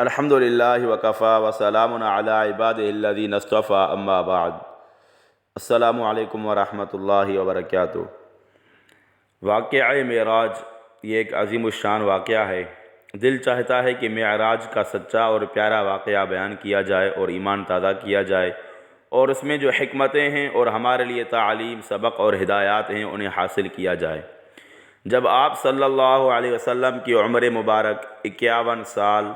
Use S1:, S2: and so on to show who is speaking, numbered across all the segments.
S1: الحمد للہ وکفا وسلام علی عبادہ الذین اصطفیٰ اما بعد۔ السلام علیکم ورحمۃ اللہ وبرکاتہ۔ واقعہ معراج یہ ایک عظیم الشان واقعہ ہے۔ دل چاہتا ہے کہ معراج کا سچا اور پیارا واقعہ بیان کیا جائے اور ایمان تازہ کیا جائے، اور اس میں جو حکمتیں ہیں اور ہمارے لیے تعلیم، سبق اور ہدایات ہیں انہیں حاصل کیا جائے۔ جب آپ صلی اللہ علیہ وسلم کی عمر مبارک 51 سال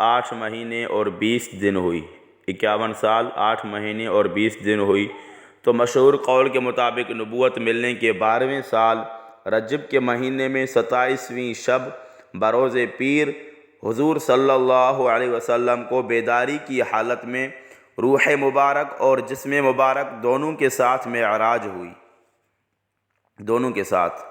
S1: 8 مہینے اور 20 دن ہوئی، 51 سال 8 مہینے اور 20 دن ہوئی، تو مشہور قول کے مطابق نبوت ملنے کے 12ویں سال رجب کے مہینے میں 27ویں شب بروز پیر حضور صلی اللہ علیہ وسلم کو بیداری کی حالت میں روح مبارک اور جسم مبارک دونوں کے ساتھ معراج ہوئی، دونوں کے ساتھ۔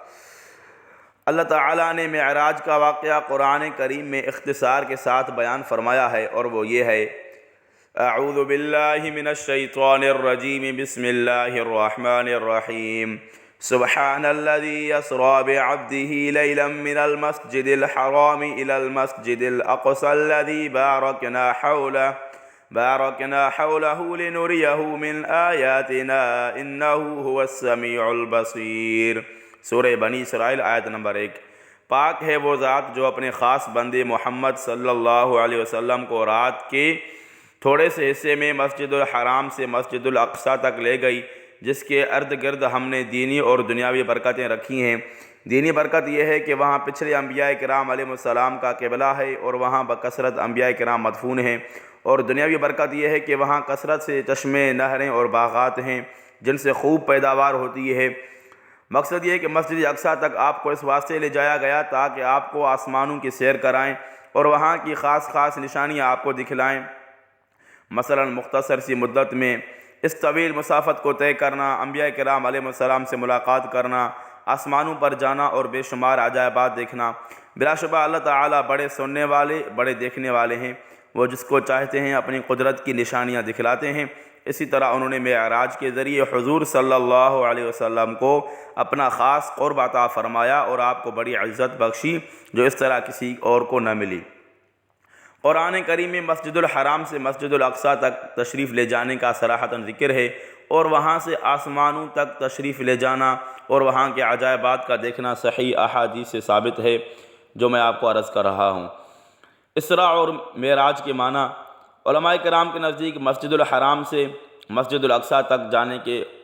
S1: اللہ تعالیٰ نے معراج کا واقعہ قرآن کریم میں اختصار کے ساتھ بیان فرمایا ہے، اور وہ یہ ہے: اعوذ باللہ من الشیطان الرجیم، بسم اللہ الرحمن الرحیم، سبحان الذی اسری بعبدہ لیلا من المسجد الحرام الی المسجد الاقصی الذی بارکنا حولہ لنریہ من آیاتنا انہ هو السمیع البصیر۔ سورہ بنی اسرائیل آیت نمبر 1۔ پاک ہے وہ ذات جو اپنے خاص بندے محمد صلی اللہ علیہ وسلم کو رات کے تھوڑے سے حصے میں مسجد الحرام سے مسجد الاقصی تک لے گئی، جس کے ارد گرد ہم نے دینی اور دنیاوی برکتیں رکھی ہیں۔ دینی برکت یہ ہے کہ وہاں پچھلے انبیاء کرام علیہ السلام کا قبلہ ہے اور وہاں بکثرت انبیاء کرام مدفون ہیں، اور دنیاوی برکت یہ ہے کہ وہاں کثرت سے چشمے، نہریں اور باغات ہیں جن سے خوب پیداوار ہوتی ہے۔ مقصد یہ ہے کہ مسجد اقصی تک آپ کو اس واسطے لے جایا گیا تاکہ آپ کو آسمانوں کی سیر کرائیں اور وہاں کی خاص نشانیاں آپ کو دکھلائیں۔ مثلا مختصر سی مدت میں اس طویل مسافت کو طے کرنا، انبیاء کرام علیہ السلام سے ملاقات کرنا، آسمانوں پر جانا اور بے شمار عجائبات دیکھنا۔ بلا شبہ اللہ تعالیٰ بڑے سننے والے، بڑے دیکھنے والے ہیں۔ وہ جس کو چاہتے ہیں اپنی قدرت کی نشانیاں دکھلاتے ہیں۔ اسی طرح انہوں نے معراج کے ذریعے حضور صلی اللہ علیہ وسلم کو اپنا خاص قرب عطا فرمایا اور آپ کو بڑی عزت بخشی جو اس طرح کسی اور کو نہ ملی۔ قرآن کریم میں مسجد الحرام سے مسجد الاقصی تک تشریف لے جانے کا صراحتاً ذکر ہے، اور وہاں سے آسمانوں تک تشریف لے جانا اور وہاں کے عجائبات کا دیکھنا صحیح احادیث سے ثابت ہے، جو میں آپ کو عرض کر رہا ہوں۔ اسراء اور معراج کے معنی علماء کرام کے نزدیک مسجد الحرام سے مسجد الاقصی تک جانے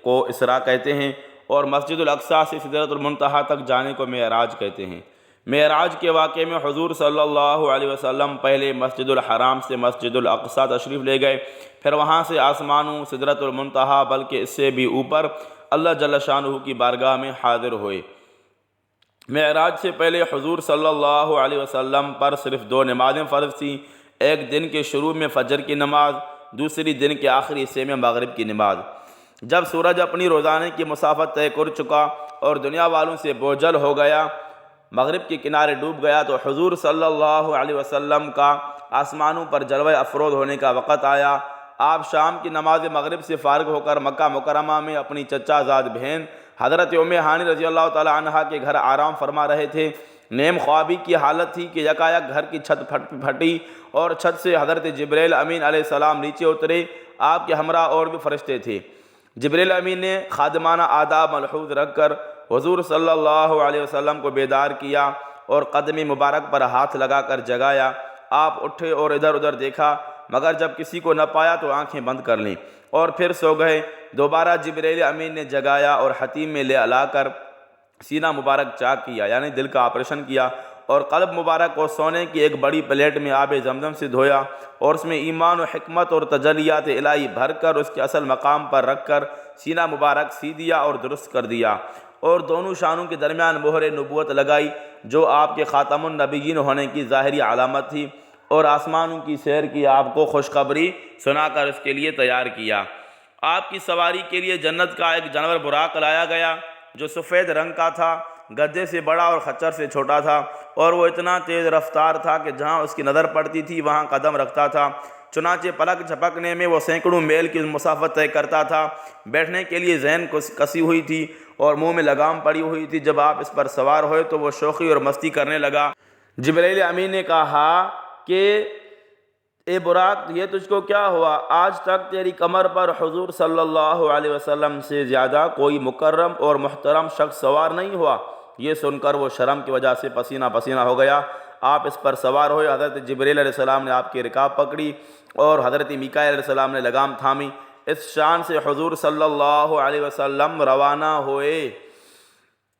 S1: کو اسراء کہتے ہیں، اور مسجد الاقصی سے سدرۃ المنتہا تک جانے کو معراج کہتے ہیں۔ معراج کے واقعے میں حضور صلی اللہ علیہ وسلم پہلے مسجد الحرام سے مسجد الاقصی تشریف لے گئے، پھر وہاں سے آسمانوں، سدرۃ المنتہا، بلکہ اس سے بھی اوپر اللہ جل شانہ کی بارگاہ میں حاضر ہوئے۔ معراج سے پہلے حضور صلی اللہ علیہ وسلم پر صرف 2 نمازیں فرض تھیں، ایک دن کے شروع میں فجر کی نماز، دوسری دن کے آخری حصے میں مغرب کی نماز۔ جب سورج اپنی روزانے کی مسافت طے کر چکا اور دنیا والوں سے بوجھل ہو گیا، مغرب کے کنارے ڈوب گیا، تو حضور صلی اللہ علیہ وسلم کا آسمانوں پر جلوہ افروز ہونے کا وقت آیا۔ آپ شام کی نماز مغرب سے فارغ ہو کر مکہ مکرمہ میں اپنی چچا زاد بہن حضرت ام ہانی رضی اللہ تعالی عنہا کے گھر آرام فرما رہے تھے۔ نیم خوابی کی حالت تھی کہ یکایک گھر کی چھت پھٹی اور چھت سے حضرت جبریل امین علیہ السلام نیچے اترے۔ آپ کے ہمراہ اور بھی فرشتے تھے۔ جبریل امین نے خادمانہ آداب ملحوظ رکھ کر حضور صلی اللہ علیہ وسلم کو بیدار کیا اور قدم مبارک پر ہاتھ لگا کر جگایا۔ آپ اٹھے اور ادھر ادھر دیکھا، مگر جب کسی کو نہ پایا تو آنکھیں بند کر لیں اور پھر سو گئے۔ دوبارہ جبریل امین نے جگایا اور حتیم میں لے لا کر سینہ مبارک چاک کیا، یعنی دل کا آپریشن کیا، اور قلب مبارک کو سونے کی ایک بڑی پلیٹ میں آب زمزم سے دھویا اور اس میں ایمان و حکمت اور تجلیات الہی بھر کر اس کے اصل مقام پر رکھ کر سینہ مبارک سی دیا اور درست کر دیا، اور دونوں شانوں کے درمیان مہر نبوت لگائی جو آپ کے خاتم النبیین ہونے کی ظاہری علامت تھی، اور آسمانوں کی سیر کی آپ کو خوشخبری سنا کر اس کے لیے تیار کیا۔ آپ کی سواری کے لیے جنت کا ایک جانور براق لایا گیا جو سفید رنگ کا تھا، گدھے سے بڑا اور خچر سے چھوٹا تھا، اور وہ اتنا تیز رفتار تھا کہ جہاں اس کی نظر پڑتی تھی وہاں قدم رکھتا تھا۔ چنانچہ پلک جھپکنے میں وہ سینکڑوں میل کی مسافت طے کرتا تھا۔ بیٹھنے کے لیے زین کسی ہوئی تھی اور منہ میں لگام پڑی ہوئی تھی۔ جب آپ اس پر سوار ہوئے تو وہ شوخی اور مستی کرنے لگا۔ جبریل امین نے کہا کہ اے براق یہ تجھ کو کیا ہوا؟ آج تک تیری کمر پر حضور صلی اللہ علیہ وسلم سے زیادہ کوئی مکرم اور محترم شخص سوار نہیں ہوا۔ یہ سن کر وہ شرم کی وجہ سے پسینہ پسینہ ہو گیا۔ آپ اس پر سوار ہوئے۔ حضرت جبریل علیہ السلام نے آپ کی رکاب پکڑی اور حضرت میکائیل علیہ السلام نے لگام تھامی۔ اس شان سے حضور صلی اللہ علیہ وسلم روانہ ہوئے۔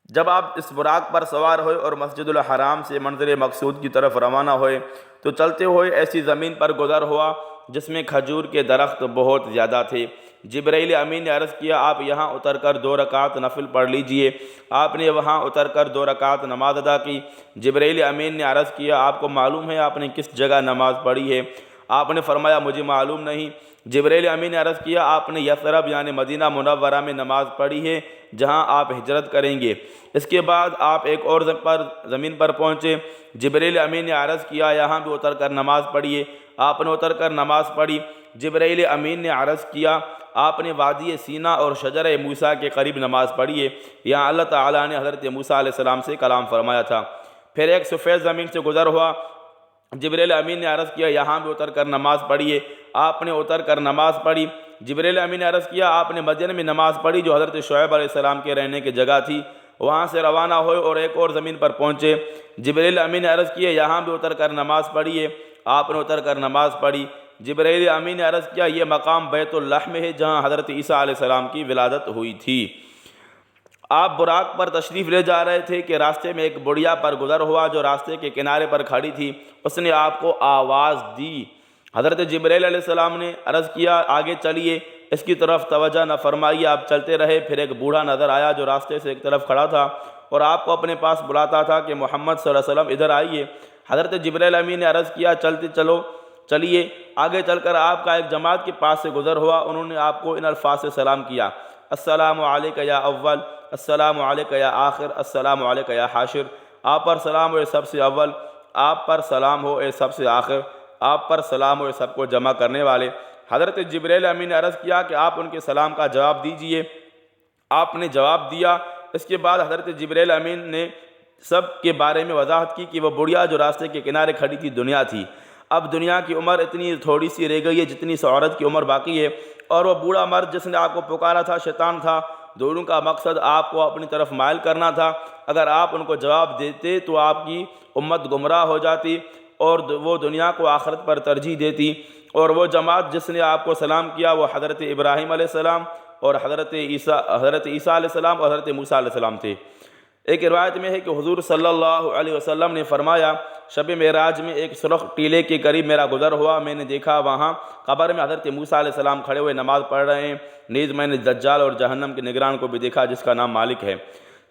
S1: جب آپ اس براق پر سوار ہوئے اور مسجد الحرام سے منزل مقصود کی طرف روانہ ہوئے تو چلتے ہوئے ایسی زمین پر گزر ہوا جس میں کھجور کے درخت بہت زیادہ تھے۔ جبرائیل امین نے عرض کیا آپ یہاں اتر کر 2 رکعت نفل پڑھ لیجئے۔ آپ نے وہاں اتر کر 2 رکعت نماز ادا کی۔ جبرائیل امین نے عرض کیا آپ کو معلوم ہے آپ نے کس جگہ نماز پڑھی ہے؟ آپ نے فرمایا مجھے معلوم نہیں۔ جبرائیل امین نے عرض کیا آپ نے یثرب یعنی مدینہ منورہ میں نماز پڑھی ہے جہاں آپ ہجرت کریں گے۔ اس کے بعد آپ ایک اور زمین پر پہنچے۔ جبرائیل امین نے عرض کیا یہاں بھی اتر کر نماز پڑھیے۔ آپ نے اتر کر نماز پڑھی۔ جبرائیل امین نے عرض کیا آپ نے وادی سینا اور شجرہ موسیٰ کے قریب نماز پڑھی ہے، یہاں اللہ تعالیٰ نے حضرت موسیٰ علیہ السلام سے کلام فرمایا تھا۔ پھر ایک سفید زمین سے گزر ہوا۔ جبرائیل امین نے عرض کیا یہاں بھی اتر کر نماز پڑھیے۔ آپ نے اتر کر نماز پڑھی۔ جبرائیل امین نے عرض کیا آپ نے مدین میں نماز پڑھی جو حضرت شعیب علیہ السلام کے رہنے کی جگہ تھی۔ وہاں سے روانہ ہوئے اور ایک اور زمین پر پہنچے۔ جبرائیل امین نے عرض کیا یہاں بھی اتر کر نماز پڑھیے۔ آپ نے اتر کر نماز پڑھی۔ جبرائیل امین نے عرض کیا یہ مقام بیت اللحم ہے جہاں حضرت عیسیٰ علیہ السلام کی ولادت ہوئی تھی۔ آپ براق پر تشریف لے جا رہے تھے کہ راستے میں ایک بڑھیا پر گزر ہوا جو راستے کے کنارے پر کھڑی تھی۔ اس نے آپ کو آواز دی۔ حضرت جبرائیل علیہ السلام نے عرض کیا آگے چلیے، اس کی طرف توجہ نہ فرمائیے۔ آپ چلتے رہے۔ پھر ایک بوڑھا نظر آیا جو راستے سے ایک طرف کھڑا تھا اور آپ کو اپنے پاس بلاتا تھا کہ محمد صلی اللہ علیہ وسلم ادھر آئیے۔ حضرت جبرائیل امین نے عرض کیا چلیے۔ آگے چل کر آپ کا ایک جماعت کے پاس سے گزر ہوا۔ انہوں نے آپ کو ان الفاظ سے سلام کیا السلام علیکہ یا اول، السلام علیکہ یا آخر، السلام علیکہ یا حاشر۔ آپ پر سلام ہو اے سب سے اول، آپ پر سلام ہو اے سب سے آخر، آپ پر سلام ہو اے سب کو جمع کرنے والے۔ حضرت جبرائیل امین نے عرض کیا کہ آپ ان کے سلام کا جواب دیجئے۔ آپ نے جواب دیا۔ اس کے بعد حضرت جبرائیل امین نے سب کے بارے میں وضاحت کی کہ وہ بڑھیا جو راستے کے کنارے کھڑی تھی دنیا تھی۔ اب دنیا کی عمر اتنی تھوڑی سی رہ گئی ہے جتنی سے عورت کی عمر باقی ہے، اور وہ بوڑھا مرد جس نے آپ کو پکارا تھا شیطان تھا۔ دونوں کا مقصد آپ کو اپنی طرف مائل کرنا تھا۔ اگر آپ ان کو جواب دیتے تو آپ کی امت گمراہ ہو جاتی اور وہ دنیا کو آخرت پر ترجیح دیتی۔ اور وہ جماعت جس نے آپ کو سلام کیا وہ حضرت ابراہیم علیہ السلام اور حضرت عیسیٰ علیہ السلام اور حضرت موسیٰ علیہ السلام تھے۔ ایک روایت میں ہے کہ حضور صلی اللہ علیہ وسلم نے فرمایا شب معراج میں ایک سرخ ٹیلے کے قریب میرا گزر ہوا۔ میں نے دیکھا وہاں قبر میں حضرت موسیٰ علیہ السلام کھڑے ہوئے نماز پڑھ رہے ہیں۔ نیز میں نے دجال اور جہنم کے نگران کو بھی دیکھا جس کا نام مالک ہے۔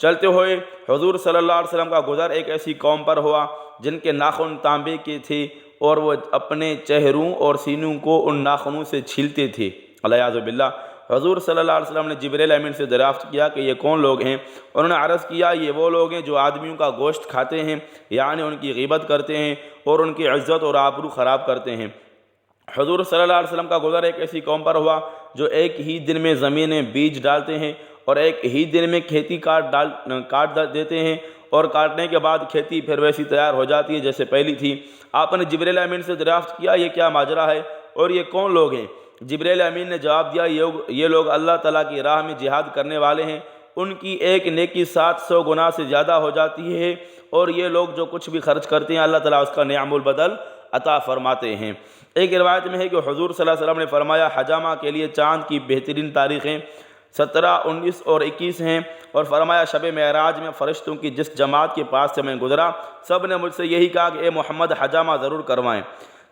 S1: چلتے ہوئے حضور صلی اللہ علیہ وسلم کا گزر ایک ایسی قوم پر ہوا جن کے ناخن تانبے کے تھے اور وہ اپنے چہروں اور سینوں کو ان ناخنوں سے چھیلتے تھے۔ الیاذ باللہ۔ حضور صلی اللہ علیہ وسلم نے جبرائیل امین سے دریافت کیا کہ یہ کون لوگ ہیں؟ انہوں نے عرض کیا یہ وہ لوگ ہیں جو آدمیوں کا گوشت کھاتے ہیں، یعنی ان کی غیبت کرتے ہیں اور ان کی عزت اور آبرو خراب کرتے ہیں۔ حضور صلی اللہ علیہ وسلم کا گزر ایک ایسی قوم پر ہوا جو ایک ہی دن میں زمینیں بیج ڈالتے ہیں اور ایک ہی دن میں کھیتی کاٹ دیتے ہیں، اور کاٹنے کے بعد کھیتی پھر ویسی تیار ہو جاتی ہے جیسے پہلی تھی۔ آپ نے جبرائیل امین سے دریافت کیا یہ کیا ماجرا ہے اور یہ کون لوگ ہیں؟ جبرائیل امین نے جواب دیا یہ لوگ اللہ تعالیٰ کی راہ میں جہاد کرنے والے ہیں، ان کی ایک نیکی 700 گنا سے زیادہ ہو جاتی ہے، اور یہ لوگ جو کچھ بھی خرچ کرتے ہیں اللہ تعالیٰ اس کا نعم البدل عطا فرماتے ہیں۔ ایک روایت میں ہے کہ حضور صلی اللہ علیہ وسلم نے فرمایا حجامہ کے لیے چاند کی بہترین تاریخیں 17، 19 اور 21 ہیں، اور فرمایا شب معراج میں فرشتوں کی جس جماعت کے پاس سے میں گزرا سب نے مجھ سے یہی کہا کہ اے محمد حجامہ ضرور کروائیں۔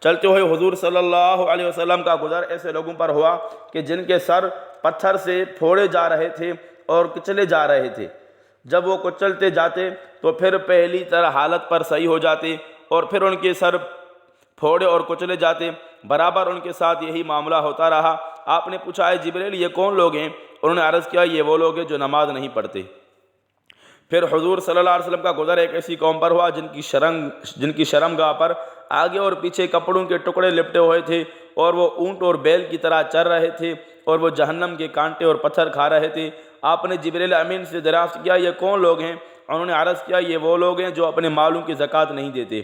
S1: چلتے ہوئے حضور صلی اللہ علیہ وسلم کا گزر ایسے لوگوں پر ہوا کہ جن کے سر پتھر سے پھوڑے جا رہے تھے اور کچلے جا رہے تھے۔ جب وہ کچلتے جاتے تو پھر پہلی طرح حالت پر صحیح ہو جاتے اور پھر ان کے سر پھوڑے اور کچلے جاتے، برابر ان کے ساتھ یہی معاملہ ہوتا رہا۔ آپ نے پوچھا اے جبرائیل یہ کون لوگ ہیں؟ انہوں نے عرض کیا یہ وہ لوگ ہیں جو نماز نہیں پڑھتے۔ پھر حضور صلی اللہ علیہ وسلم کا گزر ایک ایسی قوم پر ہوا جن کی شرمگاہ پر آگے اور پیچھے کپڑوں کے ٹکڑے لپٹے ہوئے تھے، اور وہ اونٹ اور بیل کی طرح چر رہے تھے، اور وہ جہنم کے کانٹے اور پتھر کھا رہے تھے۔ آپ نے جبرائیل امین سے دریافت کیا یہ کون لوگ ہیں؟ انہوں نے عرض کیا یہ وہ لوگ ہیں جو اپنے مالوں کی زکوٰۃ نہیں دیتے۔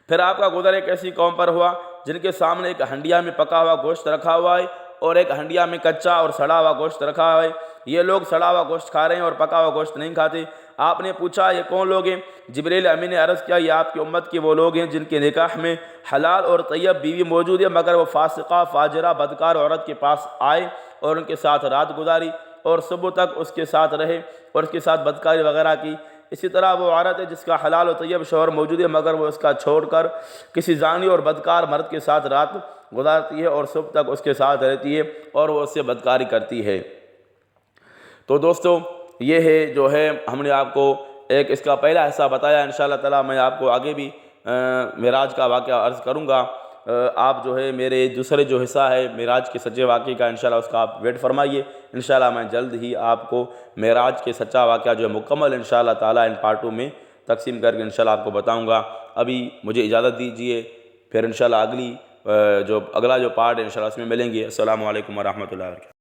S1: پھر آپ کا گزر ایک ایسی قوم پر ہوا جن کے سامنے ایک ہنڈیا میں پکا ہوا گوشت رکھا ہوا ہے اور ایک ہنڈیا میں کچا اور سڑا ہوا گوشت رکھا ہوا ہے۔ یہ لوگ سڑا ہوا گوشت کھا رہے ہیں اور پکا ہوا گوشت نہیں کھاتے۔ آپ نے پوچھا یہ کون لوگ ہیں؟ جبریل امین نے عرض کیا یہ آپ کی امت کے وہ لوگ ہیں جن کے نکاح میں حلال اور طیب بیوی موجود ہے، مگر وہ فاسقہ فاجرہ بدکار عورت کے پاس آئے اور ان کے ساتھ رات گزاری اور صبح تک اس کے ساتھ رہے اور اس کے ساتھ بدکاری وغیرہ کی۔ اسی طرح وہ عورت ہے جس کا حلال و طیب شوہر موجود ہے مگر وہ اس کا چھوڑ کر کسی زانی اور بدکار مرد کے ساتھ رات گزارتی ہے اور صبح تک اس کے ساتھ رہتی ہے اور وہ اس سے بدکاری کرتی ہے۔ تو دوستو یہ ہے جو ہے ہم نے آپ کو ایک اس کا پہلا حصہ بتایا۔ انشاءاللہ تعالی میں آپ کو آگے بھی معراج کا واقعہ عرض کروں گا۔ آپ جو ہے میرے دوسرے جو حصہ ہے معراج کے سچے واقعے کا انشاءاللہ اس کا آپ ویٹ فرمائیے۔ انشاءاللہ میں جلد ہی آپ کو معراج کے سچا واقعہ جو ہے مکمل انشاءاللہ تعالی ان پارٹوں میں تقسیم کر کے انشاءاللہ آپ کو بتاؤں گا۔ ابھی مجھے اجازت دیجیے، پھر انشاءاللہ اگلا جو پارٹ ہے انشاءاللہ اس میں ملیں گے۔ السلام علیکم ورحمۃ اللہ وبرکاتہ۔